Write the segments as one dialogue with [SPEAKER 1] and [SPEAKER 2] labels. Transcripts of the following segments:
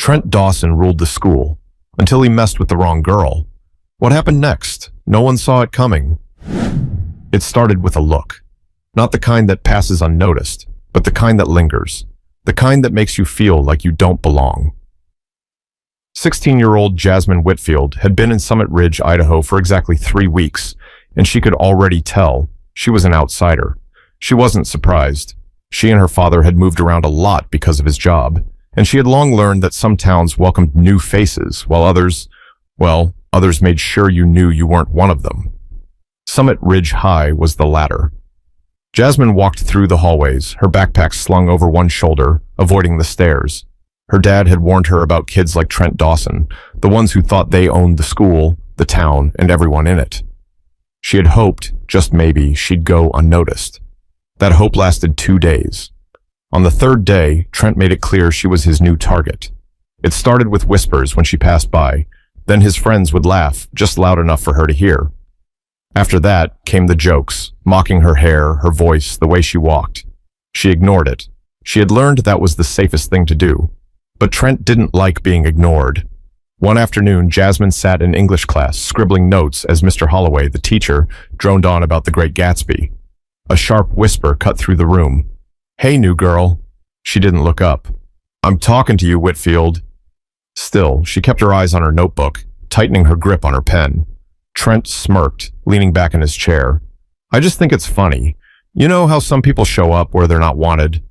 [SPEAKER 1] Trent Dawson ruled the school until he messed with the wrong girl. What happened next? No one saw it coming. It started with a look. Not the kind that passes unnoticed, but the kind that lingers. The kind that makes you feel like you don't belong. 16-year-old Jasmine Whitfield had been in Summit Ridge, Idaho for exactly 3 weeks, and she could already tell she was an outsider. She wasn't surprised. She and her father had moved around a lot because of his job, and she had long learned that some towns welcomed new faces, while others made sure you knew you weren't one of them. Summit Ridge High was the latter. Jasmine walked through the hallways, her backpack slung over one shoulder, avoiding the stairs. Her dad had warned her about kids like Trent Dawson, the ones who thought they owned the school, the town, and everyone in it. She had hoped, just maybe, she'd go unnoticed. That hope lasted 2 days. On the 3rd day, Trent made it clear she was his new target. It started with whispers when she passed by, then his friends would laugh, just loud enough for her to hear. After that came the jokes, mocking her hair, her voice, the way she walked. She ignored it. She had learned that was the safest thing to do. But Trent didn't like being ignored. One afternoon, Jasmine sat in English class, scribbling notes as Mr. Holloway, the teacher, droned on about The Great Gatsby. A sharp whisper cut through the room. "Hey, new girl." She didn't look up. "I'm talking to you, Whitfield." Still, she kept her eyes on her notebook, tightening her grip on her pen. Trent smirked, leaning back in his chair. "I just think it's funny. You know how some people show up where they're not wanted?"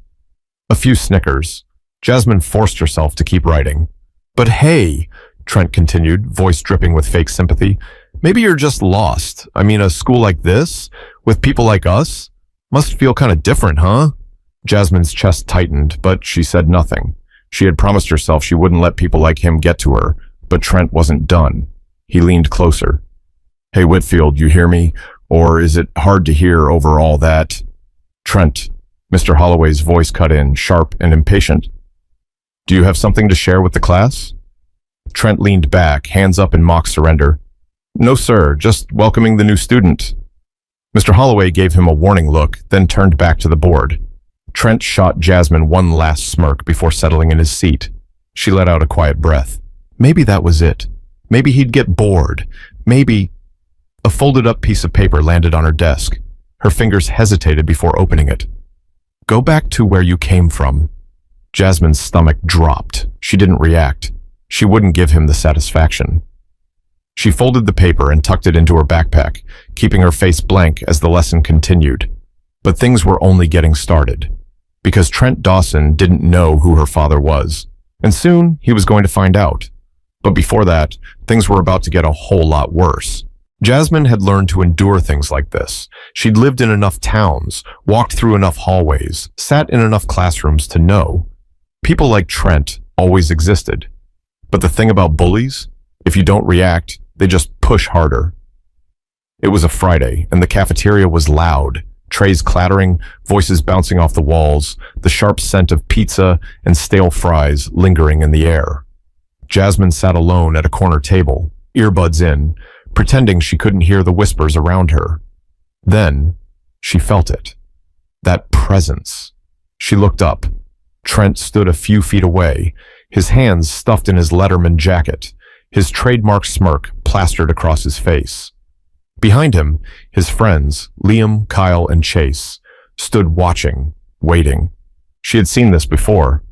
[SPEAKER 1] A few snickers. Jasmine forced herself to keep writing. "But hey," Trent continued, voice dripping with fake sympathy, "maybe you're just lost. I mean, a school like this, with people like us, must feel kind of different, huh?" Jasmine's chest tightened, but she said nothing. She had promised herself she wouldn't let people like him get to her, but Trent wasn't done. He leaned closer. "Hey, Whitfield, you hear me? Or is it hard to hear over all that?" "Trent," Mr. Holloway's voice cut in, sharp and impatient. "Do you have something to share with the class?" Trent leaned back, hands up in mock surrender. "No, sir, just welcoming the new student." Mr. Holloway gave him a warning look, then turned back to the board. Trent shot Jasmine one last smirk before settling in his seat. She let out a quiet breath. Maybe that was it. Maybe he'd get bored. Maybe... A folded-up piece of paper landed on her desk. Her fingers hesitated before opening it. "Go back to where you came from." Jasmine's stomach dropped. She didn't react. She wouldn't give him the satisfaction. She folded the paper and tucked it into her backpack, keeping her face blank as the lesson continued. But things were only getting started. Because Trent Dawson didn't know who her father was. And soon, he was going to find out. But before that, things were about to get a whole lot worse. Jasmine had learned to endure things like this. She'd lived in enough towns, walked through enough hallways, sat in enough classrooms to know. People like Trent always existed. But the thing about bullies, if you don't react, they just push harder. It was a Friday, and the cafeteria was loud. Trays clattering, voices bouncing off the walls, the sharp scent of pizza and stale fries lingering in the air. Jasmine sat alone at a corner table, earbuds in, pretending she couldn't hear the whispers around her. Then, she felt it. That presence. She looked up. Trent stood a few feet away, his hands stuffed in his Letterman jacket, his trademark smirk plastered across his face. Behind him, his friends, Liam, Kyle, and Chase, stood watching, waiting. She had seen this before.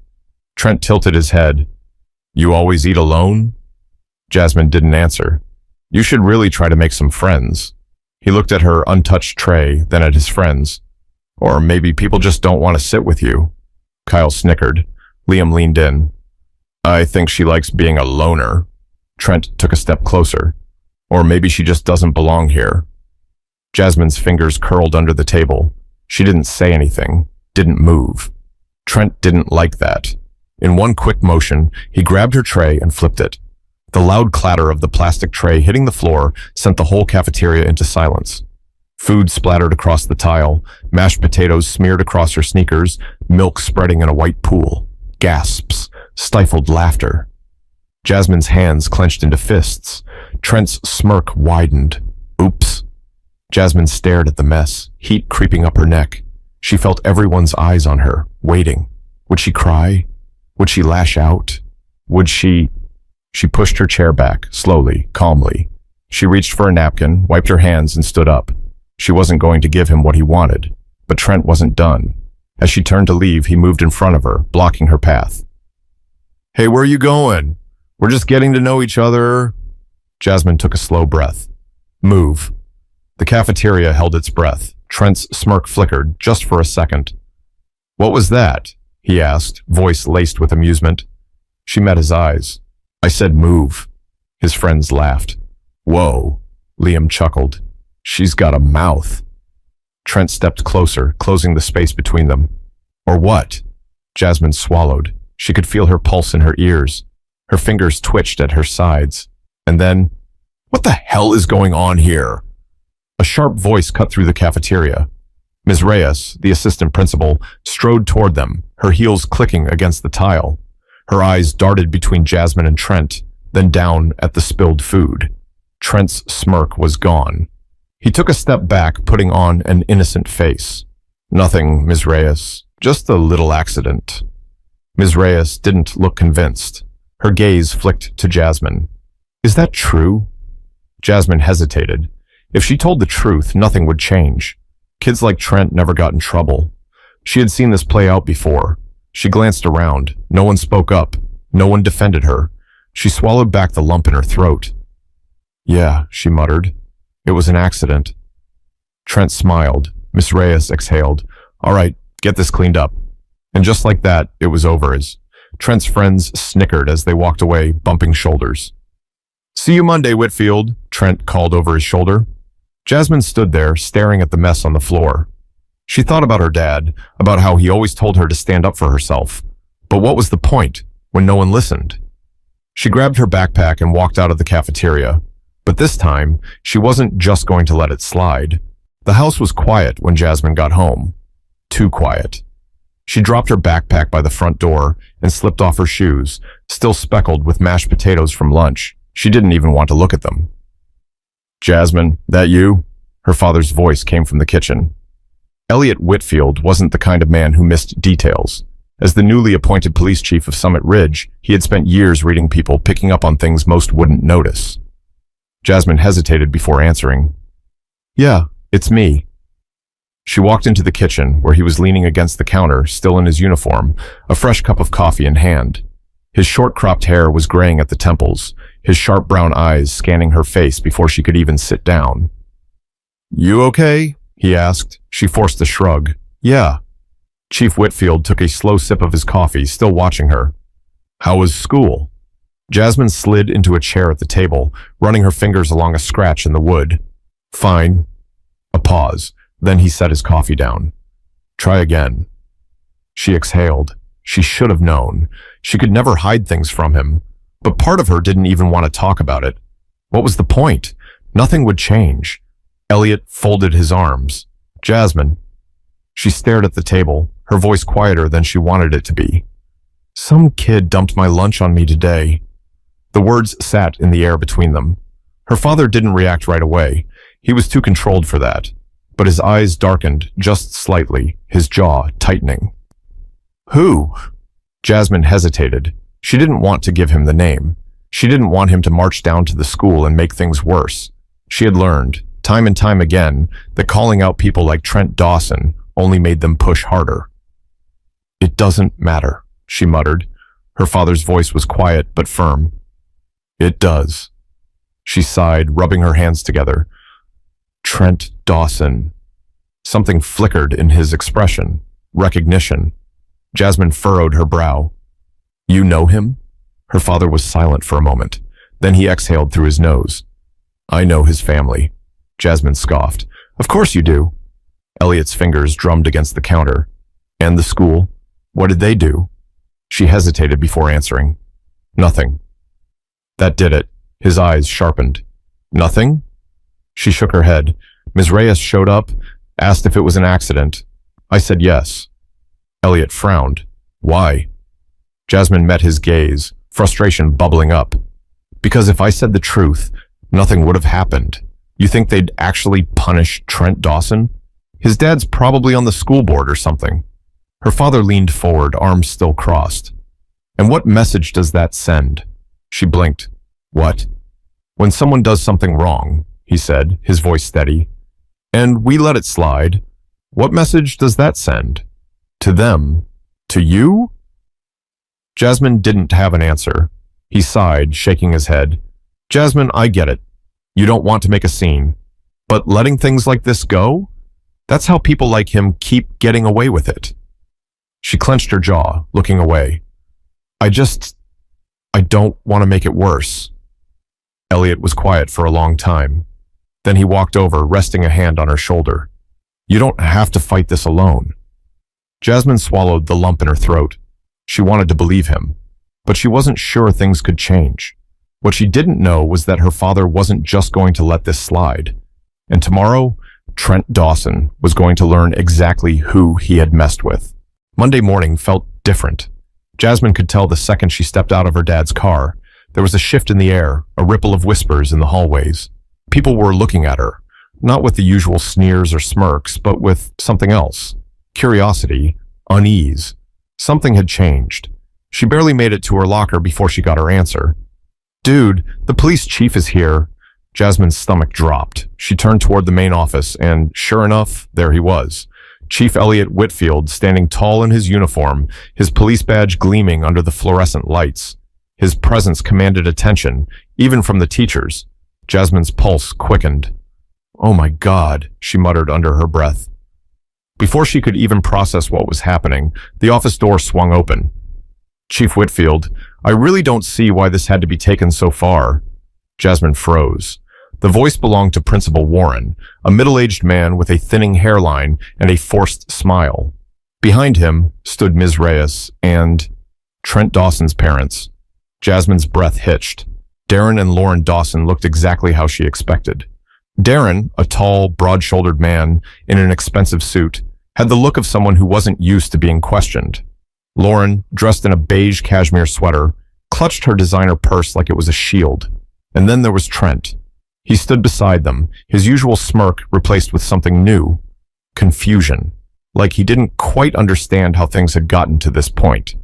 [SPEAKER 1] Trent tilted his head. "You always eat alone?" Jasmine didn't answer. "You should really try to make some friends." He looked at her untouched tray, then at his friends. "Or maybe people just don't want to sit with you." Kyle snickered. Liam leaned in. "I think she likes being a loner." Trent took a step closer. "Or maybe she just doesn't belong here." Jasmine's fingers curled under the table. She didn't say anything, didn't move. Trent didn't like that. In one quick motion, he grabbed her tray and flipped it. The loud clatter of the plastic tray hitting the floor sent the whole cafeteria into silence. Food splattered across the tile, mashed potatoes smeared across her sneakers, milk spreading in a white pool. Gasps, stifled laughter. Jasmine's hands clenched into fists. Trent's smirk widened. Oops. Jasmine stared at the mess, heat creeping up her neck. She felt everyone's eyes on her, waiting. Would she cry? Would she lash out? Would she? She pushed her chair back, slowly, calmly. She reached for a napkin, wiped her hands, and stood up. She wasn't going to give him what he wanted, but Trent wasn't done. As she turned to leave, he moved in front of her, blocking her path. "Hey, where are you going? We're just getting to know each other." Jasmine took a slow breath. "Move." The cafeteria held its breath. Trent's smirk flickered, just for a second. "What was that?" he asked, voice laced with amusement. She met his eyes. "I said move." His friends laughed. "Whoa," Liam chuckled. "She's got a mouth." Trent stepped closer, closing the space between them. "Or what?" Jasmine swallowed. She could feel her pulse in her ears. Her fingers twitched at her sides. And then, "What the hell is going on here?" A sharp voice cut through the cafeteria. Ms. Reyes, the assistant principal, strode toward them, her heels clicking against the tile. Her eyes darted between Jasmine and Trent, then down at the spilled food. Trent's smirk was gone. He took a step back, putting on an innocent face. "Nothing, Ms. Reyes. Just a little accident." Ms. Reyes didn't look convinced. Her gaze flicked to Jasmine. "Is that true?" Jasmine hesitated. If she told the truth, nothing would change. Kids like Trent never got in trouble. She had seen this play out before. She glanced around. No one spoke up. No one defended her. She swallowed back the lump in her throat. "Yeah," she muttered. "It was an accident." Trent smiled. Miss Reyes exhaled. "All right, get this cleaned up." And just like that, it was over as Trent's friends snickered as they walked away, bumping shoulders. "See you Monday, Whitfield," Trent called over his shoulder. Jasmine stood there, staring at the mess on the floor. She thought about her dad, about how he always told her to stand up for herself. But what was the point when no one listened? She grabbed her backpack and walked out of the cafeteria. But this time, she wasn't just going to let it slide. The house was quiet when Jasmine got home. Too quiet. She dropped her backpack by the front door and slipped off her shoes, still speckled with mashed potatoes from lunch. She didn't even want to look at them. "Jasmine, that you?" Her father's voice came from the kitchen. Elliot Whitfield wasn't the kind of man who missed details. As the newly appointed police chief of Summit Ridge, he had spent years reading people, picking up on things most wouldn't notice. Jasmine hesitated before answering. "Yeah, it's me." She walked into the kitchen, where he was leaning against the counter, still in his uniform, a fresh cup of coffee in hand. His short-cropped hair was graying at the temples, his sharp brown eyes scanning her face before she could even sit down. "You okay?" he asked. She forced a shrug. "Yeah." Chief Whitfield took a slow sip of his coffee, still watching her. "How was school?" Jasmine slid into a chair at the table, running her fingers along a scratch in the wood. "Fine." A pause. Then he set his coffee down. "Try again." She exhaled. She should have known. She could never hide things from him. But part of her didn't even want to talk about it. What was the point? Nothing would change. Elliot folded his arms. "Jasmine." She stared at the table, her voice quieter than she wanted it to be. "Some kid dumped my lunch on me today." The words sat in the air between them. Her father didn't react right away. He was too controlled for that. But his eyes darkened just slightly, his jaw tightening. "Who?" Jasmine hesitated. She didn't want to give him the name. She didn't want him to march down to the school and make things worse. She had learned, time and time again, that calling out people like Trent Dawson only made them push harder. "It doesn't matter," she muttered. Her father's voice was quiet but firm. "It does." She sighed, rubbing her hands together. "Trent Dawson." Something flickered in his expression. Recognition. Jasmine furrowed her brow. "You know him?" Her father was silent for a moment. Then he exhaled through his nose. "I know his family." Jasmine scoffed. "Of course you do." Elliot's fingers drummed against the counter. "And the school? What did they do?" She hesitated before answering. "Nothing." That did it. His eyes sharpened. "Nothing?" She shook her head. Ms. Reyes showed up, asked if it was an accident. I said yes. Elliot frowned. "Why?" Jasmine met his gaze, frustration bubbling up. "Because if I said the truth, nothing would have happened. You think they'd actually punish Trent Dawson? His dad's probably on the school board or something." Her father leaned forward, arms still crossed. And what message does that send? She blinked. What? When someone does something wrong, he said, his voice steady, and we let it slide, what message does that send? To them? To you? Jasmine didn't have an answer. He sighed, shaking his head. Jasmine, I get it. You don't want to make a scene. But letting things like this go? That's how people like him keep getting away with it. She clenched her jaw, looking away. I don't want to make it worse. Elliot was quiet for a long time. Then he walked over, resting a hand on her shoulder. You don't have to fight this alone. Jasmine swallowed the lump in her throat. She wanted to believe him, but she wasn't sure things could change. What she didn't know was that her father wasn't just going to let this slide. And tomorrow, Trent Dawson was going to learn exactly who he had messed with. Monday morning felt different. Jasmine could tell the second she stepped out of her dad's car. There was a shift in the air, a ripple of whispers in the hallways. People were looking at her, not with the usual sneers or smirks, but with something else. Curiosity, unease. Something had changed. She barely made it to her locker before she got her answer. Dude, the police chief is here. Jasmine's stomach dropped. She turned toward the main office, and sure enough, there he was. Chief Elliot Whitfield, standing tall in his uniform, his police badge gleaming under the fluorescent lights. His presence commanded attention, even from the teachers. Jasmine's pulse quickened. Oh my God, she muttered under her breath. Before she could even process what was happening, the office door swung open. Chief Whitfield, I really don't see why this had to be taken so far. Jasmine froze. The voice belonged to Principal Warren, a middle-aged man with a thinning hairline and a forced smile. Behind him stood Ms. Reyes and Trent Dawson's parents. Jasmine's breath hitched. Darren and Lauren Dawson looked exactly how she expected. Darren, a tall, broad-shouldered man in an expensive suit, had the look of someone who wasn't used to being questioned. Lauren, dressed in a beige cashmere sweater, clutched her designer purse like it was a shield. And then there was Trent. He stood beside them, his usual smirk replaced with something new. Confusion. Like he didn't quite understand how things had gotten to this point.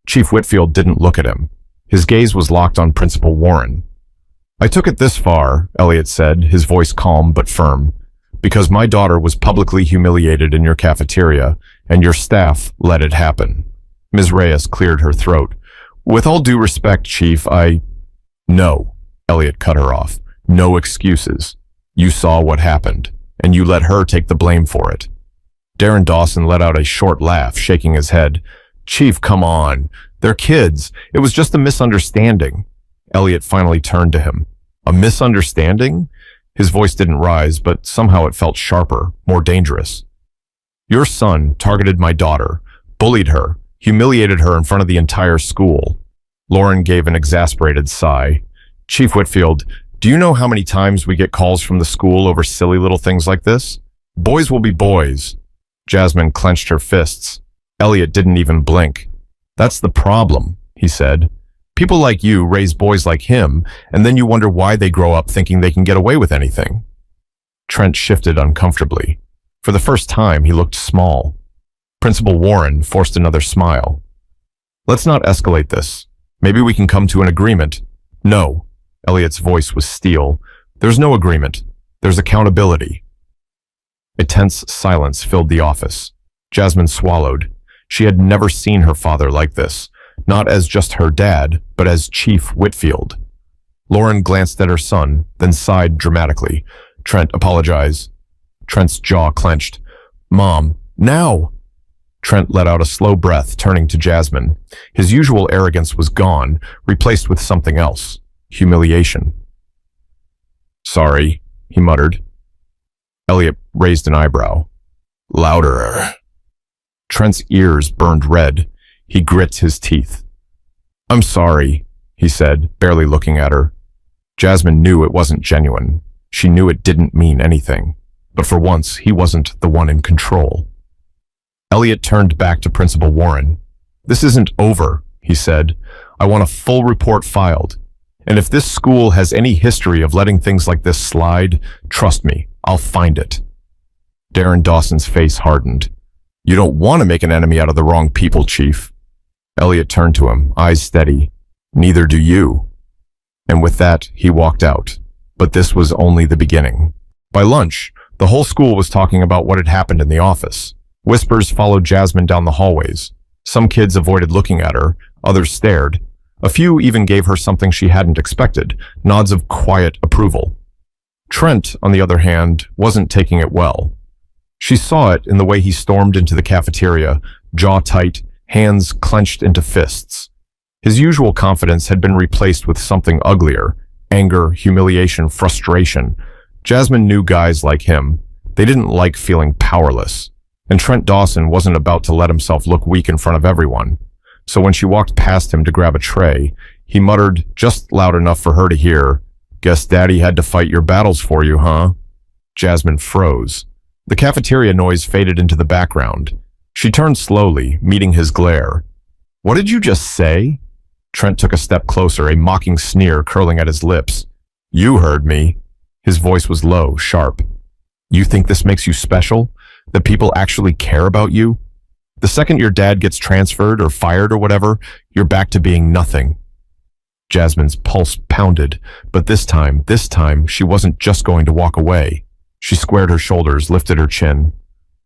[SPEAKER 1] Chief Whitfield didn't look at him. His gaze was locked on Principal Warren. I took it this far, Elliot said, his voice calm but firm, because my daughter was publicly humiliated in your cafeteria, and your staff let it happen. Ms. Reyes cleared her throat. With all due respect, Chief, No, Elliot cut her off. No excuses. You saw what happened, and you let her take the blame for it. Darren Dawson let out a short laugh, shaking his head. Chief, come on. They're kids. It was just a misunderstanding. Elliot finally turned to him. A misunderstanding? His voice didn't rise, but somehow it felt sharper, more dangerous. Your son targeted my daughter, bullied her, humiliated her in front of the entire school. Lauren gave an exasperated sigh. Chief Whitfield, do you know how many times we get calls from the school over silly little things like this? Boys will be boys. Jasmine clenched her fists. Elliot didn't even blink. That's the problem, he said. People like you raise boys like him, and then you wonder why they grow up thinking they can get away with anything. Trent shifted uncomfortably. For the first time, he looked small. Principal Warren forced another smile. Let's not escalate this. Maybe we can come to an agreement. No. Elliot's voice was steel. There's no agreement. There's accountability. A tense silence filled the office. Jasmine swallowed. She had never seen her father like this, not as just her dad, but as Chief Whitfield. Lauren glanced at her son, then sighed dramatically. Trent, apologize. Trent's jaw clenched. Mom, now! Trent let out a slow breath, turning to Jasmine. His usual arrogance was gone, replaced with something else. Humiliation. Sorry, he muttered. Elliot raised an eyebrow. Louder. Trent's ears burned red. He grit his teeth. I'm sorry, he said, barely looking at her. Jasmine knew it wasn't genuine. She knew it didn't mean anything. But for once, he wasn't the one in control. Elliot turned back to Principal Warren. This isn't over, he said. I want a full report filed. And if this school has any history of letting things like this slide, trust me, I'll find it. Darren Dawson's face hardened. You don't want to make an enemy out of the wrong people, Chief. Elliot turned to him, eyes steady. Neither do you. And with that, he walked out. But this was only the beginning. By lunch, the whole school was talking about what had happened in the office. Whispers followed Jasmine down the hallways. Some kids avoided looking at her, others stared. A few even gave her something she hadn't expected, nods of quiet approval. Trent, on the other hand, wasn't taking it well. She saw it in the way he stormed into the cafeteria, jaw tight, hands clenched into fists. His usual confidence had been replaced with something uglier: anger, humiliation, frustration. Jasmine knew guys like him. They didn't like feeling powerless. And Trent Dawson wasn't about to let himself look weak in front of everyone. So when she walked past him to grab a tray, he muttered just loud enough for her to hear, "Guess Daddy had to fight your battles for you, huh?" Jasmine froze. The cafeteria noise faded into the background. She turned slowly, meeting his glare. "What did you just say?" Trent took a step closer, a mocking sneer curling at his lips. "You heard me." His voice was low, sharp. "You think this makes you special? That people actually care about you? The second your dad gets transferred or fired or whatever, you're back to being nothing." Jasmine's pulse pounded, but this time, she wasn't just going to walk away. She squared her shoulders, lifted her chin.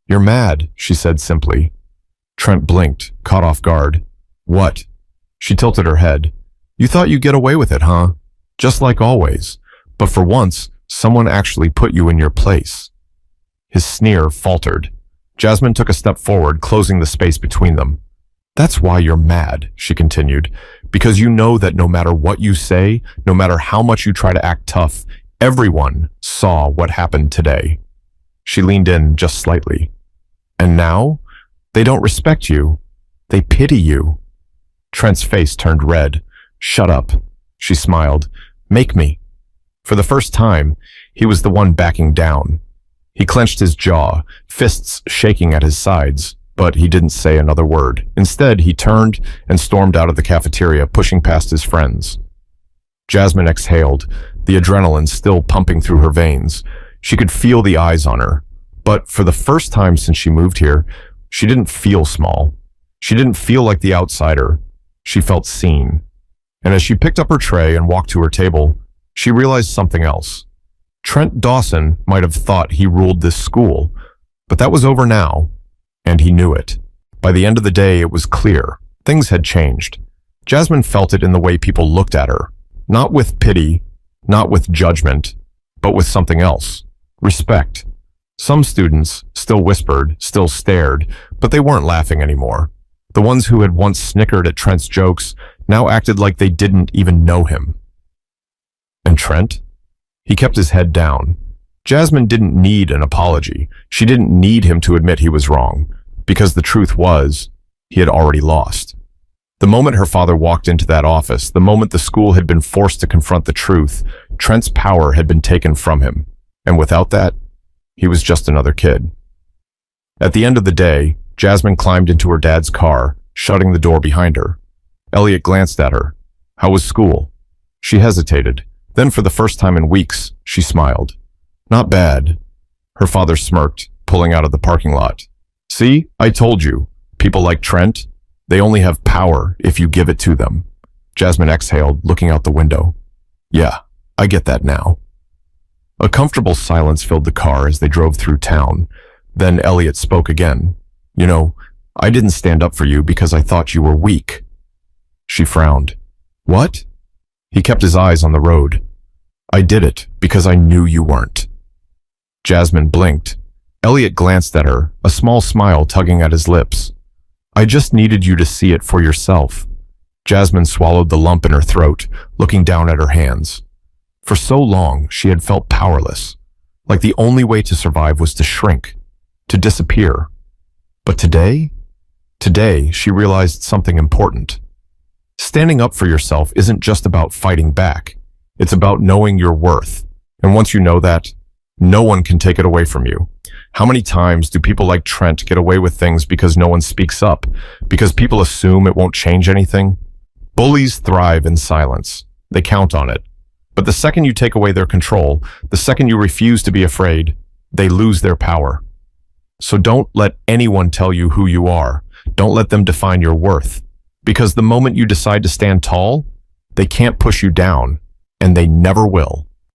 [SPEAKER 1] "You're mad," she said simply. Trent blinked, caught off guard. "What?" She tilted her head. "You thought you'd get away with it, huh? Just like always. But for once, someone actually put you in your place." His sneer faltered. Jasmine took a step forward, closing the space between them. "That's why you're mad," she continued, "because you know that no matter what you say, no matter how much you try to act tough, everyone saw what happened today." She leaned in just slightly. "And now? They don't respect you. They pity you." Trent's face turned red. "Shut up," she smiled. "Make me." For the first time, he was the one backing down. He clenched his jaw, fists shaking at his sides, but he didn't say another word. Instead, he turned and stormed out of the cafeteria, pushing past his friends. Jasmine exhaled, the adrenaline still pumping through her veins. She could feel the eyes on her. But for the first time since she moved here, she didn't feel small. She didn't feel like the outsider. She felt seen. And as she picked up her tray and walked to her table, she realized something else. Trent Dawson might have thought he ruled this school, but that was over now, and he knew it. By the end of the day, it was clear. Things had changed. Jasmine felt it in the way people looked at her. Not with pity, not with judgment, but with something else. Respect. Some students still whispered, still stared, but they weren't laughing anymore. The ones who had once snickered at Trent's jokes now acted like they didn't even know him. And Trent? He kept his head down. Jasmine didn't need an apology. She didn't need him to admit he was wrong, because the truth was, he had already lost. The moment her father walked into that office, the moment the school had been forced to confront the truth, Trent's power had been taken from him. And without that, he was just another kid. At the end of the day, Jasmine climbed into her dad's car, shutting the door behind her. Elliot glanced at her. "How was school?" She hesitated. Then for the first time in weeks, she smiled. "Not bad." Her father smirked, pulling out of the parking lot. "See, I told you. People like Trent, they only have power if you give it to them." Jasmine exhaled, looking out the window. "Yeah, I get that now." A comfortable silence filled the car as they drove through town. Then Elliot spoke again. "You know, I didn't stand up for you because I thought you were weak." She frowned. "What?" He kept his eyes on the road. "I did it because I knew you weren't." Jasmine blinked. Elliot glanced at her, a small smile tugging at his lips. "I just needed you to see it for yourself." Jasmine swallowed the lump in her throat, looking down at her hands. For so long, she had felt powerless, like the only way to survive was to shrink, to disappear. But today, she realized something important. Standing up for yourself isn't just about fighting back. It's about knowing your worth. And once you know that, no one can take it away from you. How many times do people like Trent get away with things because no one speaks up? Because people assume it won't change anything? Bullies thrive in silence. They count on it. But the second you take away their control, the second you refuse to be afraid, they lose their power. So don't let anyone tell you who you are. Don't let them define your worth. Because the moment you decide to stand tall, they can't push you down, and they never will.